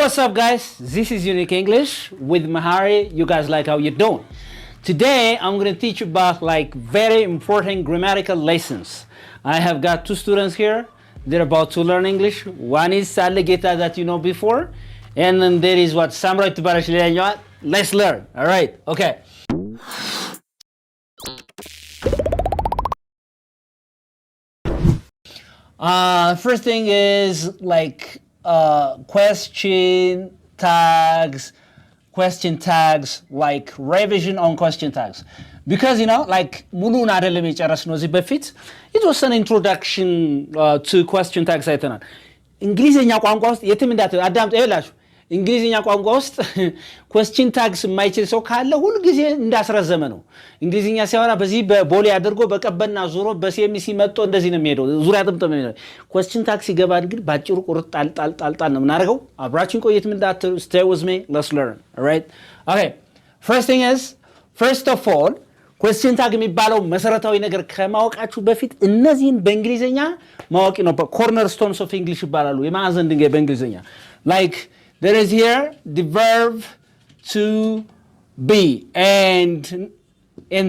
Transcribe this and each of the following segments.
what's up, guys? This is Unique English with Mahari. You guys like how you're doing? Today, I'm going to teach you about very important grammatical lessons. I have got two students here. They're about to learn English. One is Salegeta that you know before. And then there is what? Samrai Tubarashilenya. Let's learn. All right. Okay. First thing is question tags, like revision on question tags. Because, Mulu Nadelemi Charasnozi Befit, it was an introduction to question tags. English in Yaquangos, Yetimindat, Adam Elash. እንግሊዝኛ ቋንቋ ውስጥ question tags የማይችል ሰው ካለ ሁሉ ጊዜ እንዳስረዘመ ነው እንግሊዝኛ ሲያወራ በዚህ በቦሌ አድርጎ በቀበና ዙሮ በሲኤምሲ መጥቶ እንደዚህ ነው የሚሄደው ዙሪያ ጥምጥም ነው question tags ሲገባ ግን ባጭሩ ቁርጥ ጣል ነው ምናደርገው አብራችን ቆየት ምን ዳት stay with me let's learn all right okay first of all question tag የሚባለው መሰረታዊ ነገር ከማወቃችሁ በፊት እነዚህን በእንግሊዝኛ ማወቅ ነው cornerstones of English ይባላሉ የማዕዘን ድንጋይ በእንግሊዝኛ there is here the verb to be and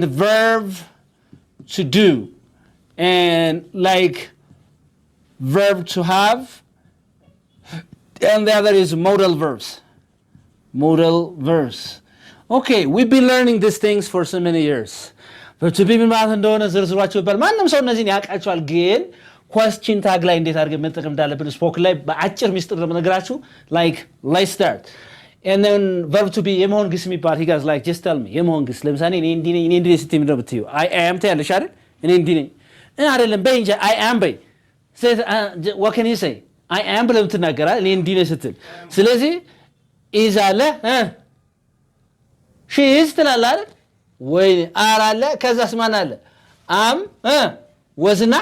the verb to do and verb to have and the other is modal verbs. Okay, we've been learning these things for so many years. But to be ማለት እንደሆነ ዝርዝሯቸው ይባል ማንንም ሰው እነዚህን ያውቃቸዋል ግን question tag ላይ እንዴት አድርገን መጠቀም እንዳለብን ስፖክ ላይ በአጭር ሚስጥር ለመነግራችሁ let's start and then verb to be የመሆን ግስ የሚባል he guys just tell me የመሆን ግስ ለምሳሌ እኔ እንዲህ ስትይ ምንድነው ብትዩ I am ትያለሽ አይደል እኔ እንዲህ ነኝ አይደለም በይ እንጂ I am በይ what can you say I am ብለህ ትናገራለህ እኔ እንዲህ ነኝ ስትል ስለዚህ is አለ she is ትላለህ አይደል ወይ are አለ ከዛስ ማን አለ am wasና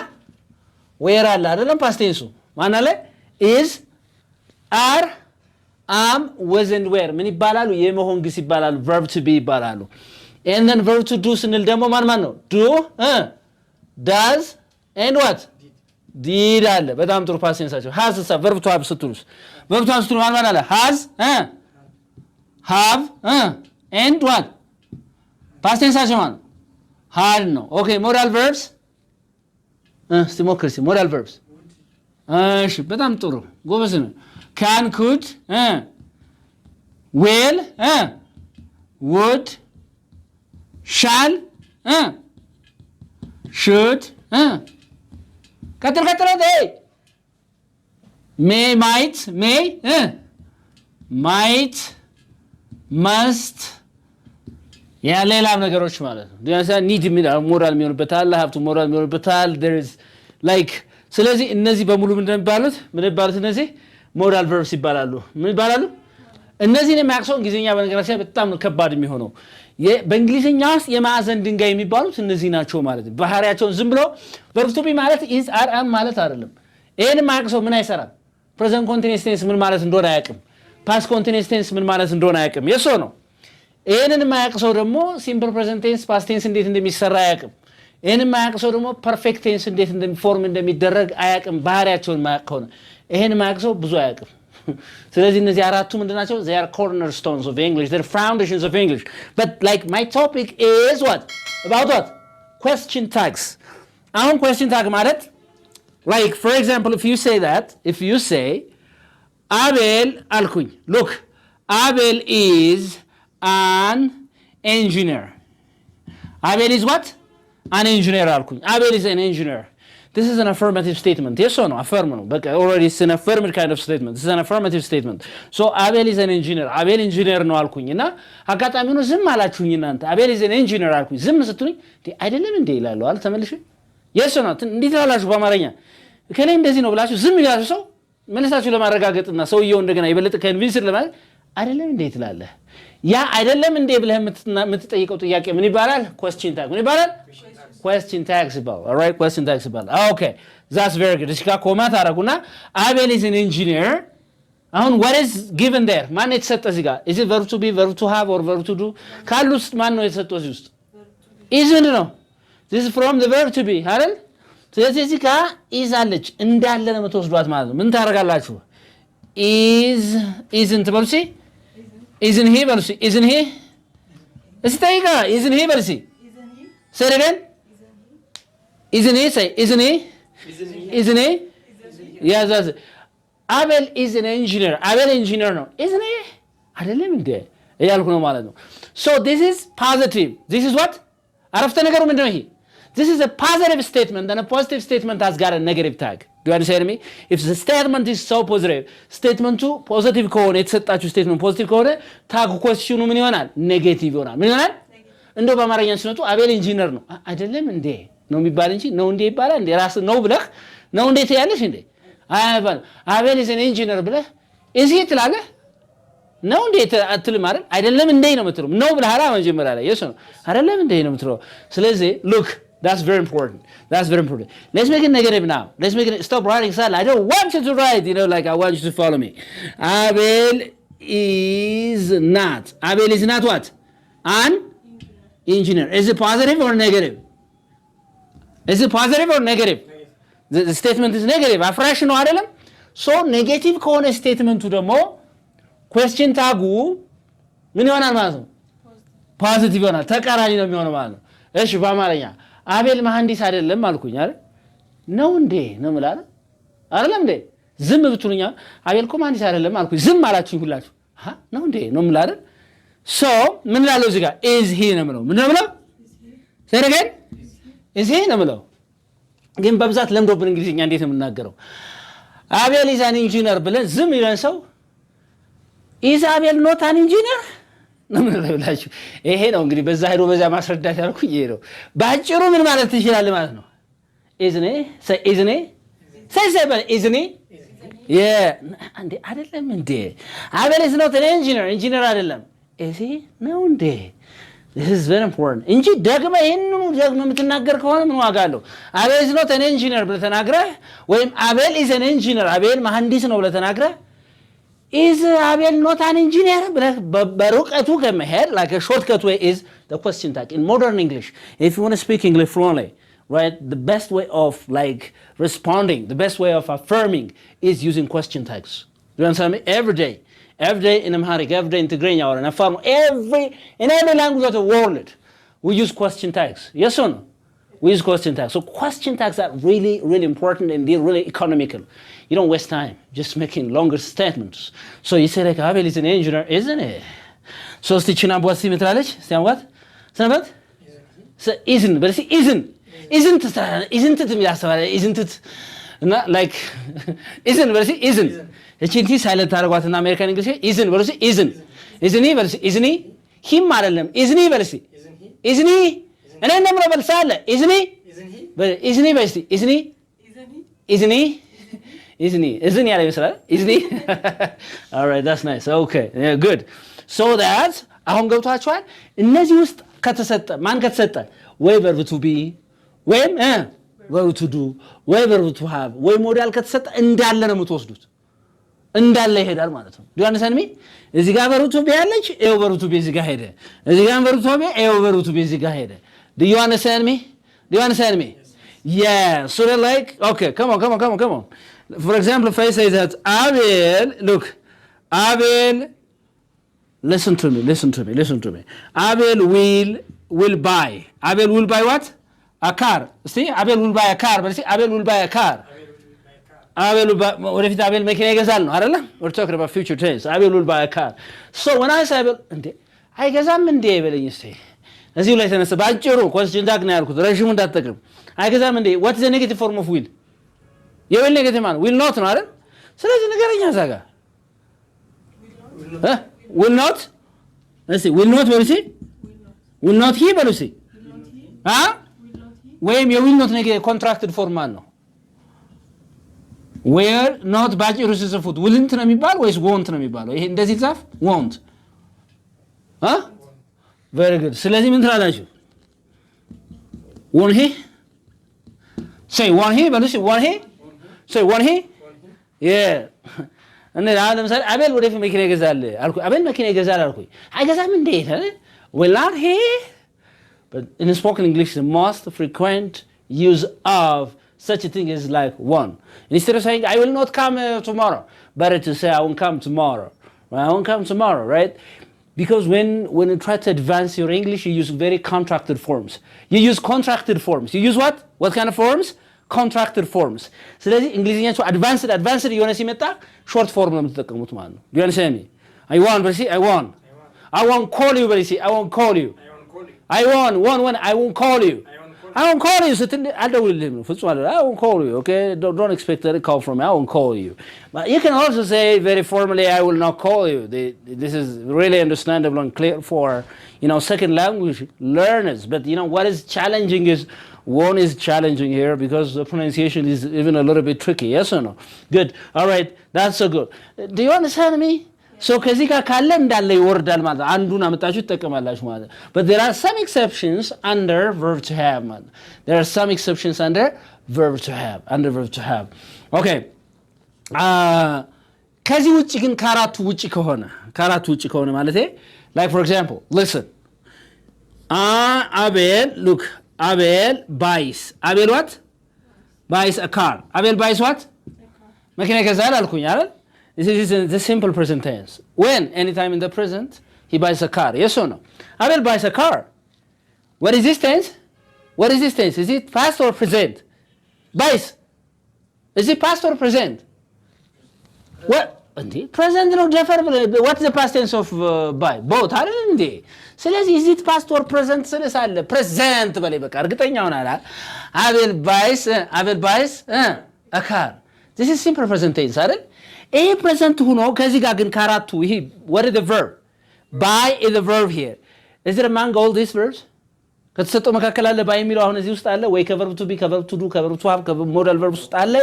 where አለ አይደለም past tense ማን አለ is are am was and where ምን ይባላሉ የመሆን ግስ ይባላሉ verb to be ይባላሉ and then verb to do ስንል ደግሞ ማን ነው do does and what did አለ በጣም ጥሩ past tense አቸው has verb to have ስትሉስ verb to have ስትሉ ማን አለ has have and what past tense አቸው ማን had ነው okay modal verbs democracy modal verbs እሺ በጣም ጥሩ ጎበዝ ነው can could will would shall should ቀጥል may might must ሌላም ነገሮች ማለት ነው ዲያሳ ኒድ ሞራል የሚሆንበታል ሀብቱ ሞራል የሚሆንበታል there is ስለዚህ እነዚህ በሙሉ ምን ይባላሉ እነዚህ ሞራል verbs ይባላሉ ምን ይባላሉ እነዚህን የሚያክሰው እንግሊዝኛ በነገራችን በጣም ከባድ የሚሆነው በእንግሊዝኛ ውስጥ የማዕዘን ድንጋይ የሚባሉት እነዚህ ናቸው ማለት ነው ባህሪያቸው ዝም ብሎ verb to be ማለት is are am ማለት አይደለም ይሄን ማክሰው ምን አይሰራም present continuous tense ምን ማለት እንደሆነ አያውቅም past continuous tense ምን ማለት እንደሆነ አያውቅም የሶ ነው ይሄንን ማያውቀው ደግሞ simple present tense past tense እንዴት እንደሚሰራ አያውቅም ይሄንን ማያውቀው ደግሞ perfect tense እንዴት እንደሚፎርም እንደሚደረግ አያውቅም ባህሪያቸውን ማያውቀው ነው ይሄን ማያውቀው ብዙ አያውቅም ስለዚህ እነዚህ አራቱ ምንድናቸው they are cornerstones of English they're foundations of English but my topic is about what question tags አሁን question tag ማለት for example if you say Abel alkuኝ look Abel is an engineer Abel is what an engineer alkuኝ Abel is an engineer this is an affirmative statement yes or no affirm no but already it's an affirmative kind of statement this is an affirmative statement so Abel is an engineer Abel engineer ነው አልኩኝና አጋጣሚ ነው ዝም አላችሁኝ እናንተ Abel is an engineer አልኩኝ ዝም ስትሉኝ አይደለም እንዴ ይላሉ አል ተመልሽ yes or no እንዴት አላችሁ በአማርኛ ከኔ እንደዚህ ነው ብላችሁ ዝም ይላችሁ ሰው መልሳችሁ ለማረጋገጥና ሰውየው እንደገና ይበለጥ ኮንቪንስ ለማለት አይደለም እንዴ ትላለህ ያ አይደለም እንዴ ብለህ የምትጠይቀው ጥያቄ ምን ይባላል question tag ምን ይባላል question tags ይባላል all right question tags ይባላል okay that's very good እሺ ኮሜንት አረጉና Abel is an engineer አሁን what is given there ማን የተሰጠ እዚህ ጋር is it verb to be verb to have or verb to do ካሉስ ማን ነው የተሰጠው እዚህ ውስጥ is ነው this is from the verb to be ስለዚህ እዚህ ጋር is አለች እንዳለ ነው የምትወስዷት ማለት ነው ምን ታረጋላችሁ isn't በሉ እስኪ isn't he በሉ እስኪ isn't he እስኪ ጠይቃ isn't he በሉ እስኪ say it again isn't he say isn't he yes yes Abel is an engineer Abel engineer ነው isn't he አይደለም እንዴ እያልኩ ነው ማለት ነው so this is positive this is what አረፍተ ነገሩ ምንድነው ይሄ this is a positive statement and a positive statement has got a negative tag do you understand me if the statement is so positive statement to positive ከሆነ የተሰጣችሁ statement positive ከሆነ ታግ question ምን ይሆናል negative ይሆናል ምን ይሆናል እንደው በአማርኛ ሲመጡ አቤል ኢንጂነር ነው አይደለም እንዴ ነው የሚባል እንጂ ነው እንዴ ይባላል እንዴ ራስ ነው ብለህ ነው እንዴ ትያለሽ እንዴ አይባል አቤል is an engineer ብለህ እዚህ ትላለህ ነው እንዴ አትልም አይደለም እንዴ ነው የምትለው ነው ብለህ አራ መጀመሪያ ላይ የሱ ነው አይደለም እንዴ ነው የምትለው ስለዚህ look that's very important let's make it negative now let's make it stop writing silent I don't want you to write like I want you to follow me Abel is not what an engineer is it positive or negative the statement is negative አፍራሽ ነው አይደለም so negative ከሆነ statemenቱ ደግሞ question ታጉ ምን ይሆናል ማለት ነው positive ይሆናል ተቃራኒ ነው የሚሆነው ማለት ነው እሺ በአማርኛ አቤል መሐንዲስ አይደለም አልኩኝ አይደል ነው እንዴ ነው ማለት አይደለም እንዴ ዝም ብትሉኛ አቤል እኮ መሐንዲስ አይደለም አልኩኝ ዝም አላችሁኝ ሁላችሁ ነው እንዴ ነው ማለት so ምን ላለው እዚህ ጋር is he ነው ማለት ምን ነው ማለት ሰረገን is he ነው ማለት ግን በብዛት ለምዶብን እንግሊዝኛ እንዴት ነው የምናገረው አቤል is an engineer ብለን ዝም ይለን ሰው is Abel not an engineer ነው ምንላችሁ ይሄ ነው እንግዲህ በዛ ሄዶ በዛ ማስረዳት ያልኩኝ ይሄ ነው ባጭሩ ምን ማለት ይችላል ማለት ነው isn't yeah እንዴ አይደለም እንዴ Abel is not an engineer አይደለም is he ነው እንዴ this is very important እንጂ ደግሞ ይሄንኑ ደግሞ የምትናገር ከሆነ ምን ዋጋ አለው Abel is not an engineer ብለህ ተናግረህ ወይም Abel is an engineer አቤል መሐንዲስ ነው ብለህ ተናግረህ is Abel not an engineer በሩቀቱ ከመሄድ like a shortcut way is the question tag in modern English if you want to speak English fluently right the best way of like responding the best way of affirming is using question tags do you understand me every day in Amharic every day in Tigrinya or in Afar in every language of the world we use question tags yes or no we use question tags so question tags are really really important and they're really economical you don't waste time just making longer statements so you say like Abel is an engineer isn't it so stichina boss simetralech what sabat so isn't but see isn't it me ያስባለ isn't it not like isn't but see isn't እቺንቲ ሳይለንት አርጓትና አሜሪካን እንግሊዝ isn't but see isn't he but see isn't he him አይደለም isn't he but see isn't he እኔ እንደምለው በልሳለ isn't he but see isn't he isn't ያለ ይመስላል isn't he all right that's nice okay yeah good so that አሁን ገብቷችኋል እነዚህ ውስጥ ከተሰጠ ማን ከተሰጠ ወይ verb to be ወይም verb to do ወይ verb to have ወይ ሞዳል ከተሰጠ እንዳለ ነው የምትወስዱት እንዳለ ይሄዳል ማለት ነው do you understand me እዚህ ጋር verb to be ያለች ኤው verb to be እዚህ ጋር ሄደ እዚህ ጋር verb to be ኤው verb to be እዚህ ጋር ሄደ do you understand me yeah so they're like okay come on for example if I say that Abel listen to me Abel will buy what a car see Abel will buy a car but see Abel will buy a car ወደፊት አቤል መኪና ይገዛል ነው አይደል we're talking about future tense Abel will buy a car so when I say Abel እንዴ አይገዛም እንዴ በለኝ እስቲ እዚሁ ላይ ተነሳ ባጭሩ question tag ነው ያልኩት ረጅሙ እንዳትጠቅም አይገዛም እንዴ what is the negative form of will የዊል ኔጌቲቭ ማለት will not ነው አይደል ስለዚህ ነገርኛ ዛጋ will not እስቲ will not በሉሲ will not he በሉሲ ወይም የዊል ኖት ኔጌቲቭ ኮንትራክትድ ፎርም ነው where not ባጭሩ ሲጽፉት wouldn't ነው የሚባል ወይስ won't ነው የሚባለው ይሄ እንደዚህ ጻፍ won't very good ስለዚህ ምን ትላላችሁ won't he say won't he በሉሲ won't he say won't he yeah እኔ ለምሳሌ አቤል ወደፊት መኪና ይገዛል አልኩ አቤል መኪና ይገዛል አልኩኝ አይገዛም እንዴ will not he but in spoken English the most frequent use of such a thing as like one. Instead of saying I will not come tomorrow, better to say I won't come tomorrow. I won't come tomorrow, right? Because when you try to advance your English, you use very contracted forms. You use contracted forms. You use what? What kind of forms? Contracted forms. ስለዚህ እንግሊዝኛቸው advanced የሆነ ሲመጣ short form ነው የምትጠቀሙት ማለት ነው. Do you understand me? I won't call you በልሲ I won't call you. I won't call you. I won't call you ስትል አልደውልልህም ነው ፍጹም አይደል? I won't call you, okay? Don't expect a call from me. I won't call you. But you can also say very formally I will not call you. This is really understandable and clear for, second language learners. But what is challenging is one is challenging here because the pronunciation is even a little bit tricky. Yes or no? Good. All right. That's so good. Do you understand me? So ከዚህ ጋር ካለ እንዳለ ይወርዳል ማለት አንዱን አመጣችሁ ተጠቀማላችሁ ማለት but there are some exceptions under verb to have ማለት there are some exceptions under verb to have okay ከዚህ ውጪ ግን ከአራቱ ውጪ ከሆነ ማለት like for example listen Abel buys what buys a car Abel buys what መኪና ይገዛል አልኩኝ አይደል This is the simple present tense. When? Anytime in the present, he buys a car. Yes or no? Abel buys a car. What is this tense? Is it past or present? Buys. Is it past or present? What? Present no different. What's the past tense of buy? Both. ስለዚህ is it past or present? ስለሳለ present በላይ በቃ እርግጠኛ ሆናላ. Abel buys a car. This is simple present tense, አይደል? A present ሆኖ ከዚህ ጋር ግን ካራቱ ይሄ what is the verb? Buy is the verb here. Is there among all these verbs? ከተሰጠው መካከል አለ ባይ የሚለው አሁን እዚህ ውስጥ አለ ወይ ከverb to be ከverb to do ከverb to have ከሞዳል verb ውስጥ አለ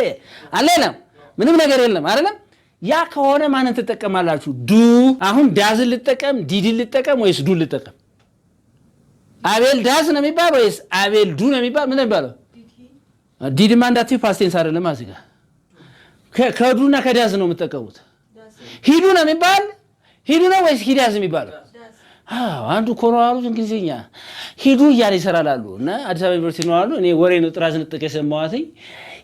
የለም ምንም ነገር የለም አይደለም ያ ከሆነ ማንን ተጠቀማላችሁ do አሁን does ልጠቀም did ልጠቀም ወይስ do ልጠቀም Abel does ነው የሚባለው ወይስ Abel do ነው የሚባለው ምን ነው የሚባለው did ማንዳቲቭ past tense አይደለም አዚጋ ከዱና ከዳዝ ነው የምትጠቀሙት ሂዱ ነው የሚባል ሂዱ ነው ወይስ ሂዳዝ የሚባለው አንዱ ኮራሉ እንግሊዝኛ ሂዱ እያለ ይሰራላሉ እና አዲስ አበባ ዩኒቨርሲቲ ነው አሉ እኔ ወሬ ነው ጥራዝ ንጥቀ ሰማዋትኝ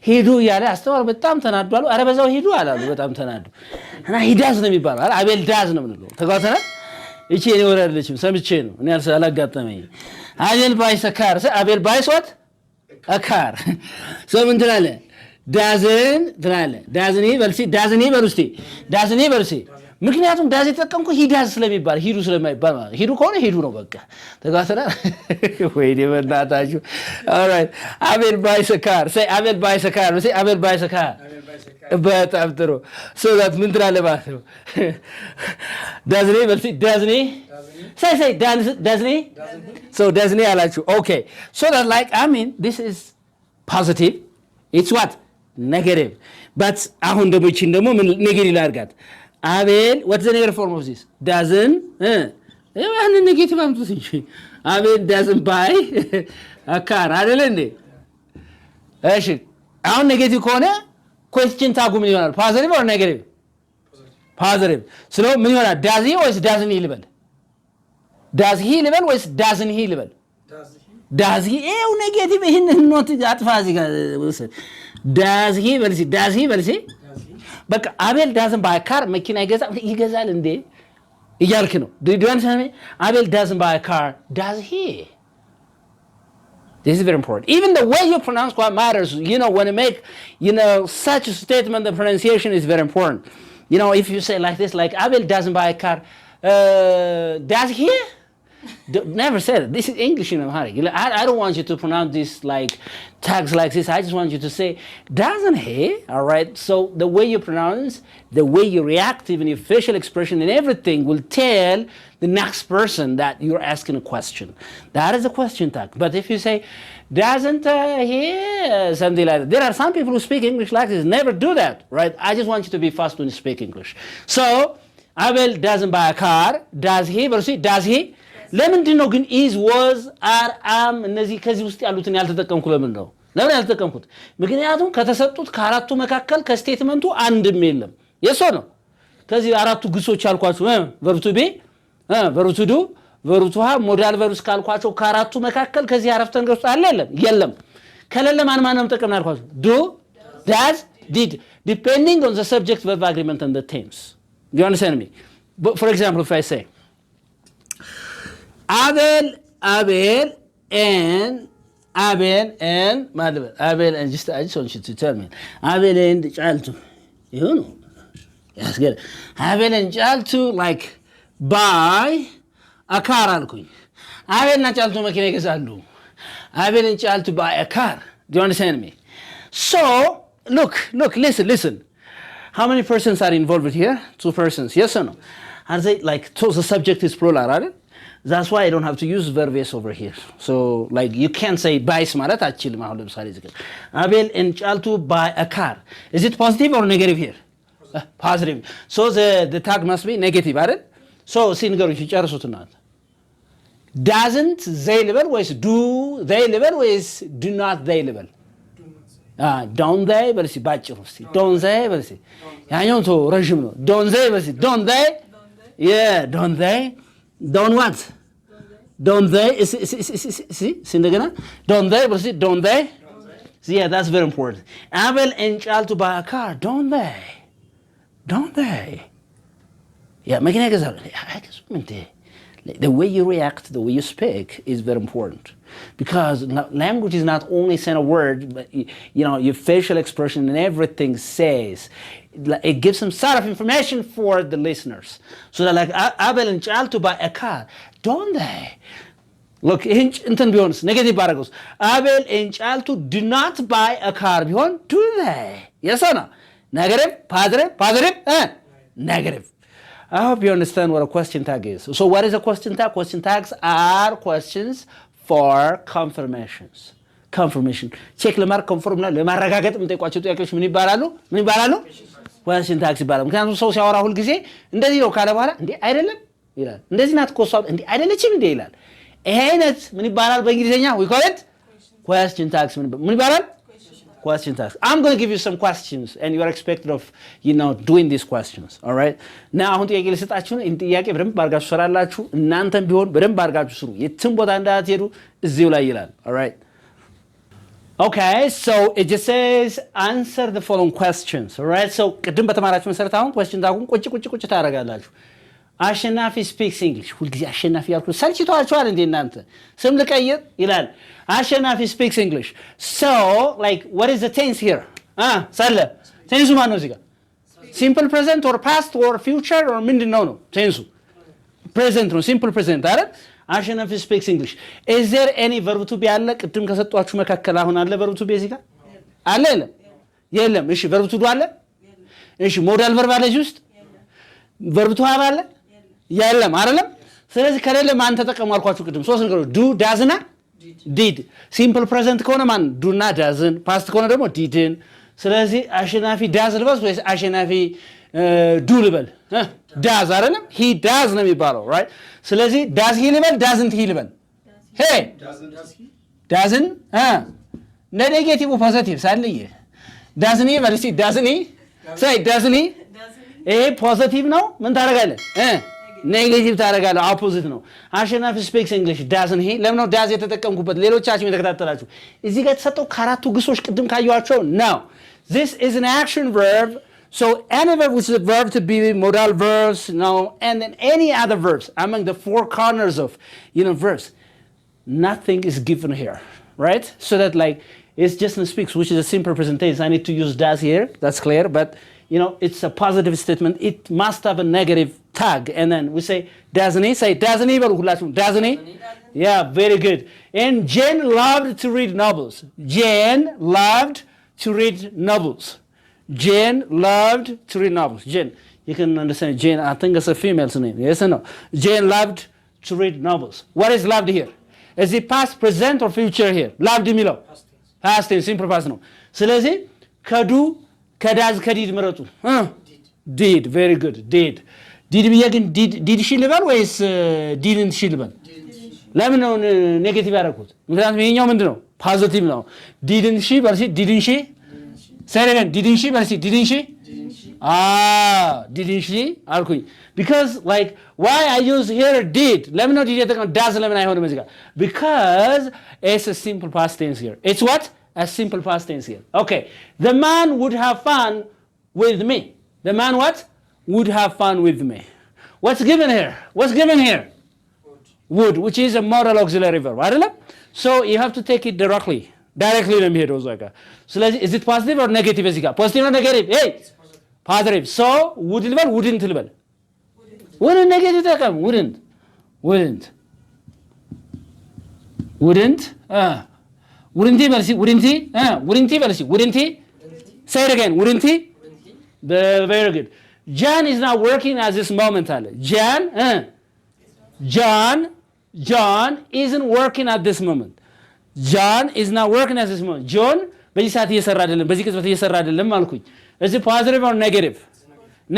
ሂዱ እያለ አስተዋል በጣም ተናዷሉ አረ በዛው ሂዱ አላሉ በጣም ተናዱ እና ሂዳዝ ነው የሚባለው አይደል አቤል ዳዝ ነው ምንለው ተጓተና እቺ እኔ ወሬ አይደለችም ሰምቼ ነው እኔ አላጋጠመኝ አቤል ባይስ ካር አቤል ባይስ what a car so ምን ትላለህ doesn't he በልሲ ምክንያቱም ዳዝ የተጠቀምኩ ሂዳዝ ስለሚባል ሂዱ ስለማይባል ማለት ሂዱ ከሆነ ሂዱ ነው በቃ ተጋተና ወይ ደበናታችሁ all right Abel buys a car say Abel buys a car በጣም ጥሩ so that ምን ትላለህ ማለት ነው doesn't he say doesn't he so doesn't he አላችሁ okay so that like this is positive it's what negative but አሁን ደግሞ እቺን ደግሞ ምን ኔጌቲቭ ላድርጋት Abel what's the negative form of this doesn't and negative አምጡት እንጂ Abel doesn't buy a car አይደል እንዴ እሺ አሁን ኔጌቲቭ ከሆነ question ታጉ ምን ይሆናል positive or negative positive ስለ ምን ይሆናል does he or doesn't he ልበል ወይስ doesn't he ልበል does he ኔጌቲቭ ይሄን ኖት አጥፋ እዚህ ጋር does he በልሲ በቃ Abel doesn't buy a car መኪና ይገዛል እንዴ እያልክ ነው do you understand me Abel doesn't buy a car does he this is very important even the way you pronounce what matters when you make such a statement the pronunciation is very important if you say like this like Abel doesn't buy a car does he never said it. This is English in Amharic. I don't want you to pronounce this like tags like this. I just want you to say doesn't he all right so the way you pronounce the way you react even your facial expression and everything will tell the next person that you're asking a question that is a question tag but if you say doesn't he something like that there are some people who speak English like this never do that right I just want you to be fast when you speak English so Abel doesn't buy a car does he ለምንድን ነው ግን is was are am እነዚህ ከዚህ ውስጥ ያሉትን ያልተጠቀምኩ ለምን ያልተጠቀምኩት ምክንያቱም ከተሰጡት ከአራቱ መካከል ከስቴትመንቱ አንድም የለም የሶ ነው ከዚህ አራቱ ግሶች አልኳችሁ verb to be verb to do verb to have modal verbs ካልኳቸው ከአራቱ መካከል ከዚህ አረፍተ ነገር ውስጥ አለ የለም ከሌለ ማን ነው ተጠቀምን አልኳችሁ? do, does, did, depending on the subject verb agreement and the tense. Do you understand me? But for example, if I say Abel and just I just want you to tell me Abel and Jaltu, you know, yes, good. Abel and Jaltu like buy a car alkuኝ Abel እና ጫልቱ መኪና ይገዛሉ Abel and Jaltu buy a car. Do you understand me? So look, listen, how many persons are involved here? 2 persons, yes or no? Are they like, so the subject is plural, right? That's why I don't have to use verb s over here. So like you can't say buys ማለት አትችልም። አሁን ለምሳሌ እዚህ ጋር Abel and Jaltu buy a car. Is it positive or negative here? Positive. So the tag must be negative, አይደል? So ሲንገሩኝ ሲጨርሱትና doesn't they ልበል ወይስ do they ልበል ወይስ do not they ልበል? don't they በል እስኪ ባጭሩ እስኪ don't they በል እስኪ ያኛው ተው ረጅም ነው። don't they በል እስኪ don't they yeah don't they don't what don't they see እንደገና don't they but see don't they see yeah that's very important. Abel and Jaltu buy a car don't they yeah መኪና ይገዛሉ አይገዙም እንዴ? The way you react, the way you speak is very important because language is not only saying a word, but you know your facial expression and everything says. It gives some sort of information for the listeners. So they're like Abel and Jaltu buy a car, don't they? Look, እንትን ቢሆንስ negative ባረገውስ Abel and Jaltu do not buy a car ቢሆን do they? Yes or no? Negative, positive, negative. I hope you understand what a question tag is. So what is a question tag? Question tags are questions for confirmations. Confirmation. Check ለማድረግ ኮንፈርም ለማረጋገጥ የምጠይቋቸው ጥያቄዎች ምን ይባላሉ? question tags ይባላሉ። ምክንያቱም ሰው ሲያወራ ሁሉ ጊዜ እንደዚህ ነው ካለ በኋላ እንዴ አይደለም ይላል። እንደዚህ ናት እኮ እሷ እንዴ አይደለችም እንዴ ይላል። ይሄ አይነት ምን ይባላል በእንግሊዘኛ? we call it question tags። ምን ይባላል? question tags. I'm going to give you some questions and you are expected of doing these questions. All right? Now አሁን ጥያቄ ልሰጣችሁ ነው። ጥያቄ በደንብ አድርጋችሁ ሰራላችሁ። እናንተም ቢሆን በደንብ አድርጋችሁ ስሩ። የትም ቦታ እንዳትሄዱ እዚሁ ላይ ይላል። All right? Okay, so it just says answer the following questions. All right? So ቅድም በተማራችሁ መሰረት አሁን question ታጉን ቁጭ ታደርጋላችሁ። አሸናፊ speaks English. ሁልጊዜ አሸናፊ ያልኩት ሰልችቷችኋል እንዴ እናንተ? ስም ልቀይር ይላል። አሸናፊ speaks English. So, like, what is the tense here? ሳለ ቴንሱ ማን ነው እዚህ ጋር? Simple present or past or future or ምንድን ነው? ቴንሱ present ነው። simple present አይደል? አሸናፊ speaks English. Is there any verb to be አለ? ቅድም ከሰጧችሁ መካከል አሁን አለ verb to be እዚህ ጋር? አለ የለም? እሺ verb to do አለ? እሺ ሞዳል verb አለ እዚህ ውስጥ? verb to have አለ? የለም አይደለም? ስለዚህ ከሌለ ማን ተጠቀሙ አልኳችሁ ቅድም? ሶስት ነገሮች do, does እና did. ሲምፕል ፕሬዘንት ከሆነ ማን do እና doesn't፣ ፓስት ከሆነ ደግሞ didn't። ስለዚህ አሸናፊ does ልበል ወይስ አሸናፊ do ልበል? does አይደለም? he does ነው የሚባለው right? ስለዚህ does he ልበል doesn't he ልበል? hey doesn't ኔጌቲቭ ፖዚቲቭ ሳልይ doesn't he በልሲ doesn't he say doesn't he ይሄ ፖዚቲቭ ነው። ምን ታደርጋለህ? ኔጌቲቭ ታደርጋለህ። ኦፖዚት ነው። አሸናፊ speaks English doesn't he? ለምን ነው does የተጠቀምኩበት? ሌሎቻችሁ የተከታተላችሁ እዚህ ጋር የተሰጠው ከአራቱ ግሶች ቅድም ካያችሁ ነው። This is an action verb. So any verb which is a verb to be modal verbs, and then any other verbs among the 4 corners of verbs. Nothing is given here, right? So that like it's just in speaks, which is a simple present tense. I need to use does here. That's clear, but it's a positive statement. It must have a negative tag. And then we say, doesn't he? Say, doesn't he? Doesn't he? Yeah, very good. And Jane loved to read novels. Jane loved to read novels. Jane loved to read novels. Jane, you can understand Jane. I think it's a female's name. Yes or no? Jane loved to read novels. What is loved here? Is it past, present, or future here? Loved የሚለው past tense, simple past ነው። ስለዚህ ከዱ ከዳዝ ከዲድ ምረጡ። ዲድ ቬሪ ጉድ ዲድ ብዬ ግን ዲድ ሺ ልበል ወይስ ዲድንት ሺ ልበል? ለምን ነው ኔጌቲቭ ያደረኩት? ምክንያቱም ይሄኛው ምንድን ነው? ፖዚቲቭ ነው። ዲድንት ሺ በርሲ ዲድንት ሺ ሰረን ዲድንት ሺ በርሲ ዲድንት ሺ ዲድንት ሺ አልኩኝ። because like why I use here did? ለምን ነው ዲድ የተጠቀመው? ዳዝ ለምን አይሆንም እዚህ ጋር? because it's a simple past tense here. It's what? a simple past tense here. Okay. The man would have fun with me. The man what? Would have fun with me. What's given here? What's given here? Would, which is a modal auxiliary verb. አይደለም? So you have to take it directly. Directly ነው የሚሄደው እዛ ጋር። ስለዚህ is it positive or negative እዚህ ጋር? Positive or negative? Hey! Positive. So would ልበል wouldn't ልበል? Wouldn't negative ተጠቀም. Wouldn't. Wouldn't በልሲ wouldn't በልሲ wouldn't say it again wouldn't very good. John is not working at this moment አለ John isn't working at this moment. John is not working at this moment. John በዚህ ሰዓት እየሰራ አይደለም በዚህ ቅጽበት እየሰራ አይደለም አልኩኝ is it positive or negative?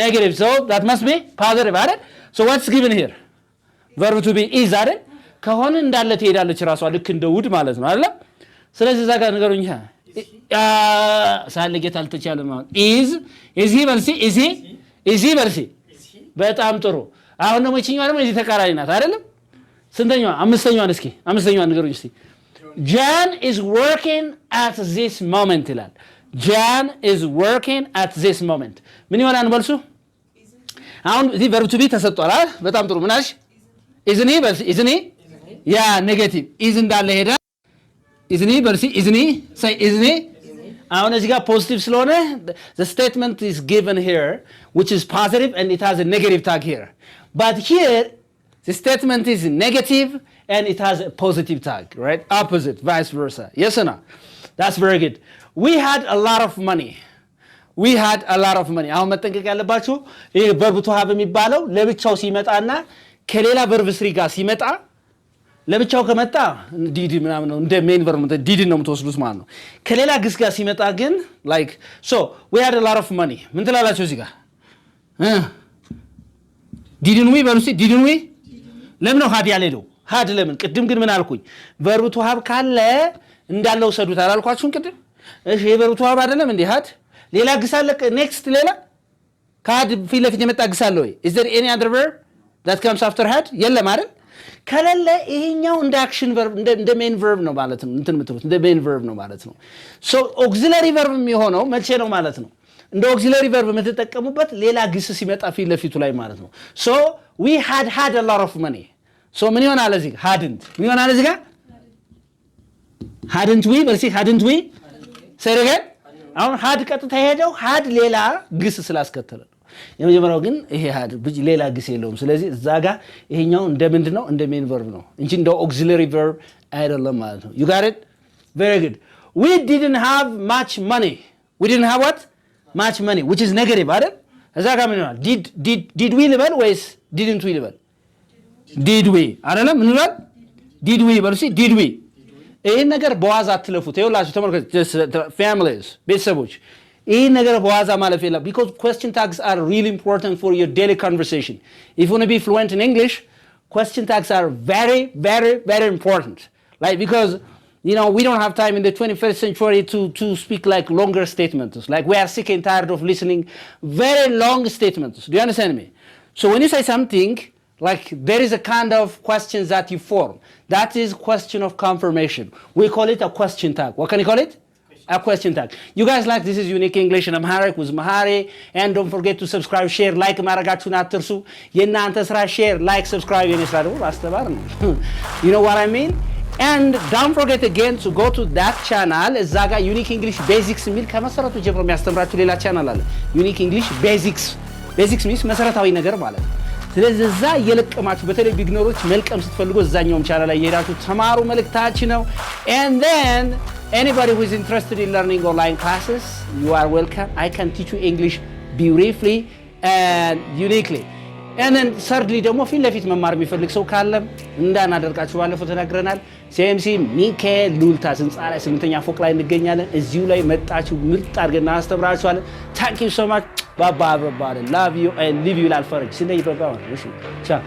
Negative. So that must be positive አይደል? So what's given here? verb to be is አይደል? ከሆነ እንዳለ ትሄዳለች ራሷ ልክ እንደ ውድ ማለት ነው አይደል? ስለዚህ እዛ ጋር ነገሩኝ ሳልጌት አልተቻለም ማለት is he በልሲ is he በልሲ በጣም ጥሩ አሁን ደግሞ እቺኛው ደግሞ እዚህ ተቃራኒ ናት አይደለም ስንተኛው አምስተኛዋን እስኪ አምስተኛዋን ንገሩኝ እስኪ John is working at this moment ይላል John is working at this moment ምን ይሆናል መልሱ አሁን እዚህ verb to be ተሰጥቷል አይደል በጣም ጥሩ ምናሽ isn't he በልሲ isn't he ያ ኔጌቲቭ is እንዳለ ሄዳ isn't he በልሲ isn't he say isn't he አሁን እዚህ ጋር ፖዚቲቭ ስለሆነ the statement is given here which is positive and it has a negative tag here but here the statement is negative and it has a positive tag right opposite vice versa yes or no that's very good we had a lot of money አሁን መጠንቀቅ ያለባችሁ ይሄ verb to have የሚባለው ለብቻው ሲመጣና ከሌላ verb ስሪ ጋር ሲመጣ ለብቻው ከመጣ ዲድ ምናምን ነው እንደ ሜን verb ነው ዲድ ነው የምትወስዱት ማለት ነው ከሌላ ግስ ጋር ሲመጣ ግን like so we had a lot of money ምን ትላላችሁ እዚህ ጋር didn't we በሉሲ didn't we ለምን ነው had ያለው had ለምን ቅድም ግን ምን አልኩኝ verb to have ካለ እንዳለው ሰዱት አላልኳችሁም ቅድም እሺ verb to have አይደለም እንዴ had ሌላ ግስ አለ next ሌላ had ፊት ለፊት የመጣ ግስ አለ ወይ is there any other verb that comes after had የለም አይደል ከሌለ ይሄኛው እንደ አክሽን verb እንደ ሜን verb ነው ማለት ነው እንትን የምትሉት እንደ ሜን verb ነው ማለት ነው so auxiliary verb የሚሆነው መቼ ነው ማለት ነው እንደ auxiliary verb የምትጠቀሙበት ሌላ ግስ ሲመጣ ፊት ለፊቱ ላይ ማለት ነው so we had a lot of money so ምን ይሆናል እዚህ hadn't ምን ይሆናል እዚህ ጋር hadn't we በልሲ hadn't we say it again አሁን had ቀጥታ ሄደው had ሌላ ግስ ስላስከተለ የመጀመሪያው ግን ይሄ had ሌላ ግስ የለውም ስለዚህ እዛ ጋር ይሄኛው እንደ ምንድነው እንደ ሜን verb ነው እንጂ እንደ auxiliary verb አይደለም ማለት ነው you got it very good we didn't have much money what much money which is negative አይደል እዛ ጋር ምን ይሆናል did we ልበል ወይስ didn't we ልበል did we አይደለም ምን ይላል did we በሉሲ did we ይሄን ነገር በዋዛ አትለፉት ይኸውላችሁ ተመልከቱ families ቤተሰቦች ይሄን ነገር በዋዛ ማለፍ የለም because question tags are really important for your daily conversation if you want to be fluent in English question tags are very very very important like because you know we don't have time in the 21st century to speak like longer statements like we are sick and tired of listening very long statements do you understand me so when you say something like there is a kind of questions that you form that is question of confirmation we call it a question tag what can you call it a question tag you guys like this is unique English and Amharic with Mahari and don't forget to subscribe share like ማድረጋችሁን አትርሱ የናንተ ስራ share like subscribe የነስራ ደግሞ ማስተባበር ነው you know what I mean and don't forget again to go to that channel እዛ ጋር unique English basics የሚል ከመሰረቱ ጀምሮ የሚያስተምራችሁ ሌላ ቻናል አለ unique English basics means መሰረታዊ ነገር ማለት ነው ስለዚህ እዛ እየለቀማችሁ በተለይ ቢግነሮች መልቀም ስትፈልጉ እዛኛውም ቻናል ላይ እየሄዳችሁ ተማሩ መልእክታችን ነው and then anybody who is interested in learning online classes you are welcome I can teach you English beautifully and uniquely and then thirdly ደግሞ ፊት ለፊት መማር የሚፈልግ ሰው ካለ እንዳናደርጋችሁ ባለፈው ተናግረናል CMC ሚካኤል ሉልታ ህንጻ ላይ 8ኛ ፎቅ ላይ እንገኛለን እዚሁ ላይ መጣችሁ ምርጥ አድርገን እናስተምራችኋለን thank you so much bye bye everybody love you and leave you ይላል ፈረጅ ስለይ በቃ ነው እሺ ቻው